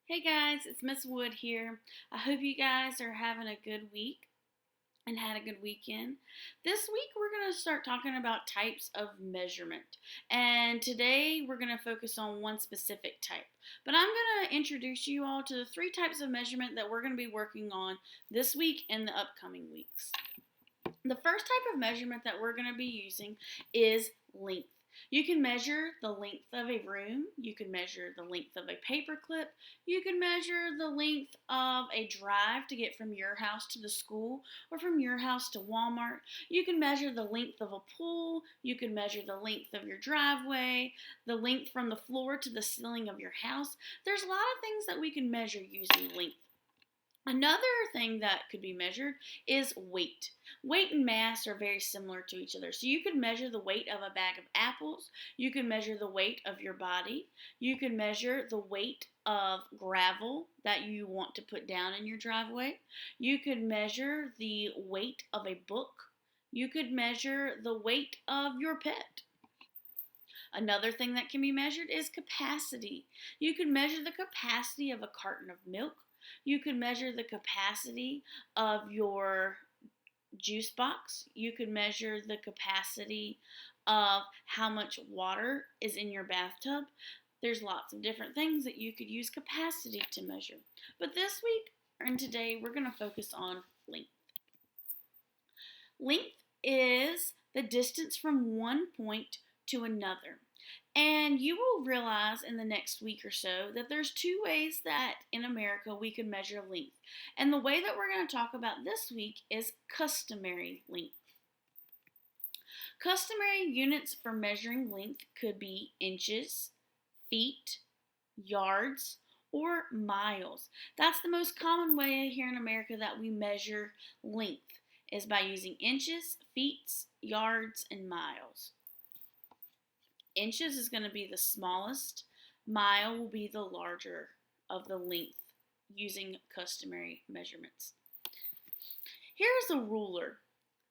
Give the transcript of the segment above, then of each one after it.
Hey guys, it's Miss Wood here. I hope you guys are having a good week and had a good weekend. This week we're going to start talking about types of measurement. And today we're going to focus on one specific type. But I'm going to introduce you all to the three types of measurement that we're going to be working on this week and the upcoming weeks. The first type of measurement that we're going to be using is length. You can measure the length of a room, you can measure the length of a paper clip, you can measure the length of a drive to get from your house to the school or from your house to Walmart. You can measure the length of a pool, you can measure the length of your driveway, the length from the floor to the ceiling of your house. There's a lot of things that we can measure using length. Another thing that could be measured is weight. Weight and mass are very similar to each other. So you could measure the weight of a bag of apples. You can measure the weight of your body. You can measure the weight of gravel that you want to put down in your driveway. You could measure the weight of a book. You could measure the weight of your pet. Another thing that can be measured is capacity. You can measure the capacity of a carton of milk. You can measure the capacity of your juice box. You can measure the capacity of how much water is in your bathtub. There's lots of different things that you could use capacity to measure. But this week and today we're going to focus on length. Length is the distance from one point to another. And you will realize in the next week or so that there's two ways that in America we can measure length. And the way that we're going to talk about this week is customary length. Customary units for measuring length could be inches, feet, yards, or miles. That's the most common way here in America that we measure length is by using inches, feet, yards, and miles. Inches is going to be the smallest. Mile will be the larger of the length using customary measurements. Here is a ruler.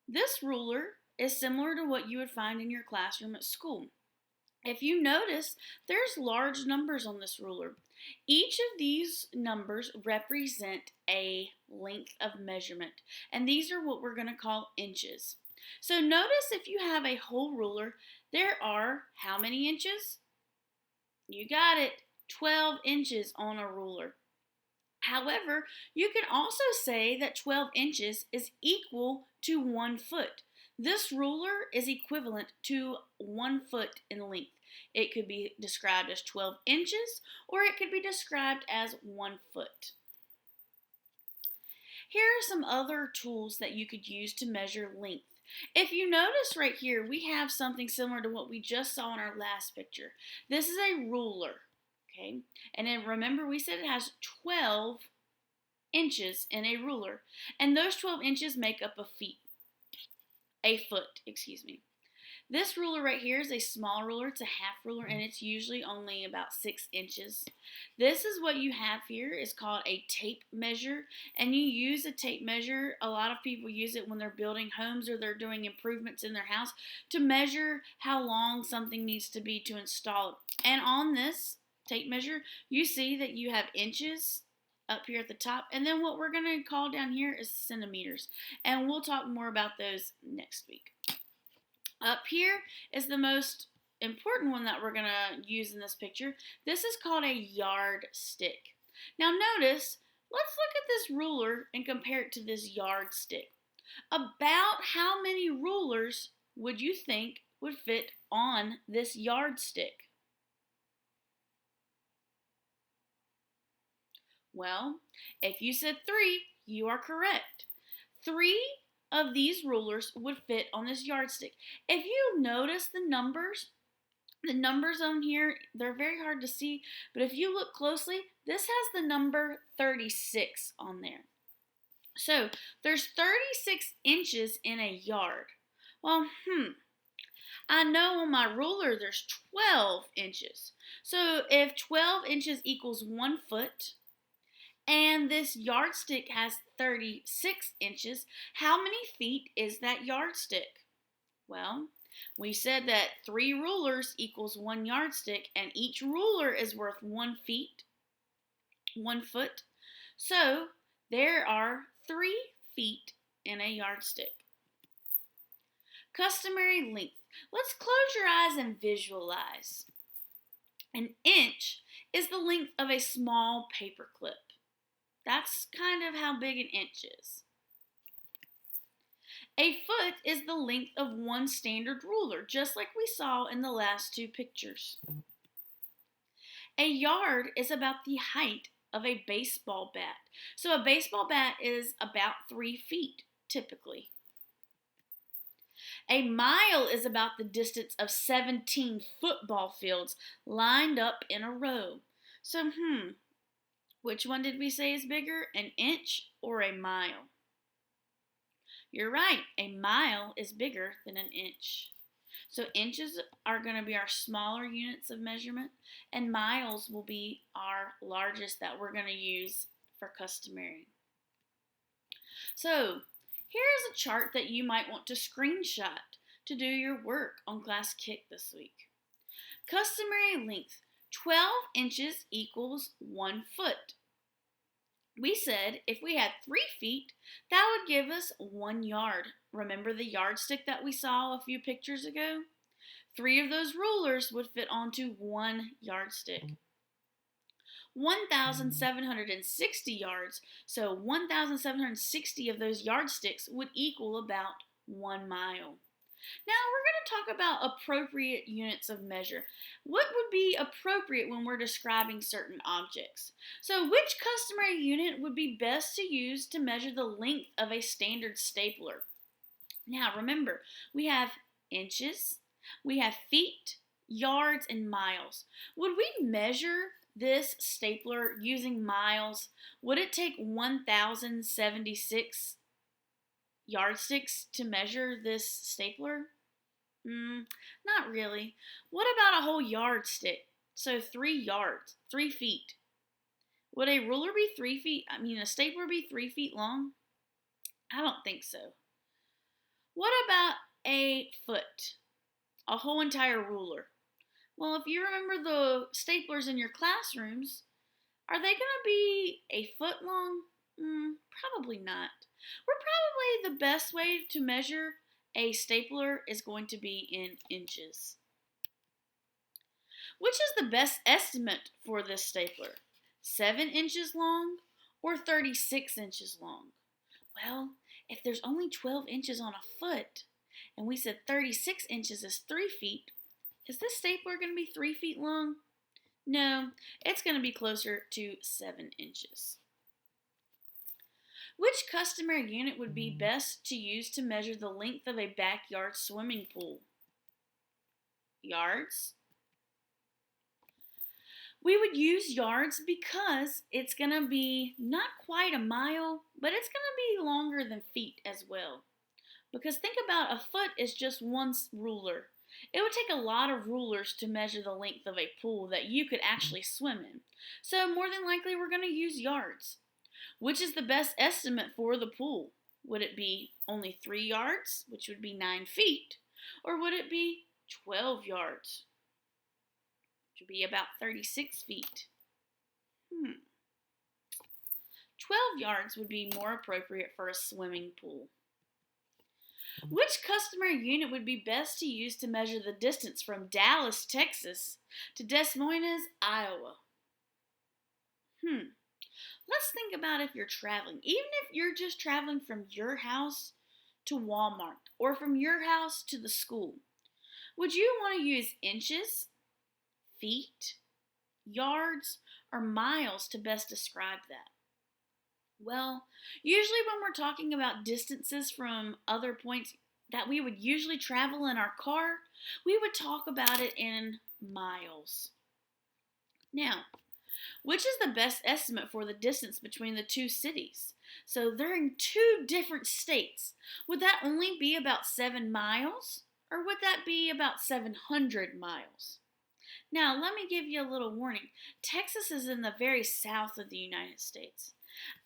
This ruler is similar to what you would find in your classroom at school. If you notice, there's large numbers on this ruler. Each of these numbers represent a length of measurement, and these are what we're going to call inches. So notice if you have a whole ruler, there are how many inches? You got it, 12 inches on a ruler. However, you can also say that 12 inches is equal to 1 foot. This ruler is equivalent to 1 foot in length. It could be described as 12 inches or it could be described as 1 foot. Here are some other tools that you could use to measure length. If you notice right here, we have something similar to what we just saw in our last picture. This is a ruler, okay? And then remember we said it has 12 inches in a ruler. And those 12 inches make up a foot, excuse me. This ruler right here is a small ruler. It's a half ruler and it's usually only about 6 inches. This is what you have here is called a tape measure, and you use a tape measure. A lot of people use it when they're building homes or they're doing improvements in their house to measure how long something needs to be to install it. And on this tape measure, you see that you have inches up here at the top, and then what we're going to call down here is centimeters, and we'll talk more about those next week. Up here is the most important one that we're going to use in this picture. This is called a yardstick. Now notice, let's look at this ruler and compare it to this yardstick. About how many rulers would you think would fit on this yardstick? Well, if you said 3, you are correct. 3 of these rulers would fit on this yardstick. If you notice the numbers on here, they're very hard to see, but if you look closely, this has the number 36 on there. So there's 36 inches in a yard. Well, I know on my ruler there's 12 inches. So if 12 inches equals 1 foot, and this yardstick has 36 inches, how many feet is that yardstick? Well, we said that 3 rulers equals 1 yardstick, and each ruler is worth 1 feet. 1 foot. So there are 3 feet in a yardstick. Customary length. Let's close your eyes and visualize. An inch is the length of a small paper clip. That's kind of how big an inch is. A foot is the length of one standard ruler, just like we saw in the last 2 pictures. A yard is about the height of a baseball bat. So a baseball bat is about 3 feet, typically. A mile is about the distance of 17 football fields lined up in a row. So, which one did we say is bigger, an inch or a mile? You're right, a mile is bigger than an inch. So inches are going to be our smaller units of measurement, and miles will be our largest that we're going to use for customary. So here's a chart that you might want to screenshot to do your work on Class Kick this week. Customary length, 12 inches equals 1 foot. We said if we had 3 feet, that would give us 1 yard. Remember the yardstick that we saw a few pictures ago? 3 of those rulers would fit onto 1 yardstick. 1,760 yards, so 1,760 of those yardsticks would equal about 1 mile. Now we're going to talk about appropriate units of measure. What would be appropriate when we're describing certain objects? So which customary unit would be best to use to measure the length of a standard stapler? Now remember, we have inches, we have feet, yards, and miles. Would we measure this stapler using miles? Would it take 1,076 yardsticks to measure this stapler? Not really. What about a whole yardstick? So 3 yards, 3 feet. Would a ruler be 3 feet? A stapler be 3 feet long? I don't think so. What about a foot? A whole entire ruler. Well, if you remember the staplers in your classrooms, are they going to be a foot long? Probably not. Probably the best way to measure a stapler is going to be in inches. Which is the best estimate for this stapler? 7 inches long or 36 inches long? Well, if there's only 12 inches on a foot, and we said 36 inches is 3 feet, is this stapler going to be 3 feet long? No, it's going to be closer to 7 inches. Which customary unit would be best to use to measure the length of a backyard swimming pool? Yards? We would use yards because it's going to be not quite a mile, but it's going to be longer than feet as well. Because think about, a foot is just 1 ruler. It would take a lot of rulers to measure the length of a pool that you could actually swim in. So more than likely we're going to use yards. Which is the best estimate for the pool? Would it be only 3 yards, which would be 9 feet, or would it be 12 yards, which would be about 36 feet? 12 yards would be more appropriate for a swimming pool. Which customary unit would be best to use to measure the distance from Dallas, Texas to Des Moines, Iowa? Let's think about if you're traveling. Even if you're just traveling from your house to Walmart or from your house to the school, would you want to use inches, feet, yards, or miles to best describe that? Well, usually when we're talking about distances from other points that we would usually travel in our car, we would talk about it in miles. Now, which is the best estimate for the distance between the 2 cities? So they're in 2 different states. Would that only be about 7 miles? Or would that be about 700 miles? Now, let me give you a little warning. Texas is in the very south of the United States.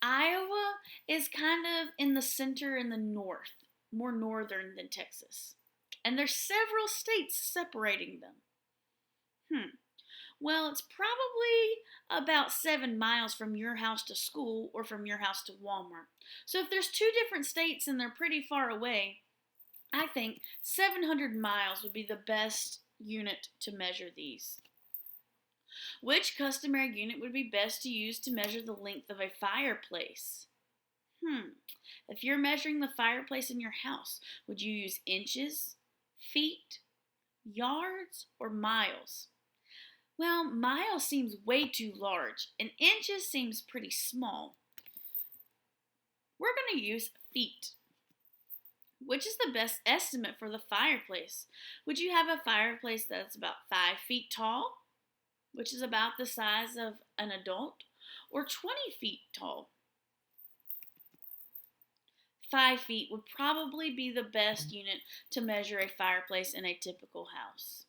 Iowa is kind of in the center in the north, more northern than Texas. And there's several states separating them. Well, it's probably about 7 miles from your house to school or from your house to Walmart. So if there's two different states and they're pretty far away, I think 700 miles would be the best unit to measure these. Which customary unit would be best to use to measure the length of a fireplace? If you're measuring the fireplace in your house, would you use inches, feet, yards, or miles? Well, miles seems way too large, and inches seems pretty small. We're going to use feet. Which is the best estimate for the fireplace? Would you have a fireplace that's about 5 feet tall, which is about the size of an adult, or 20 feet tall? 5 feet would probably be the best unit to measure a fireplace in a typical house.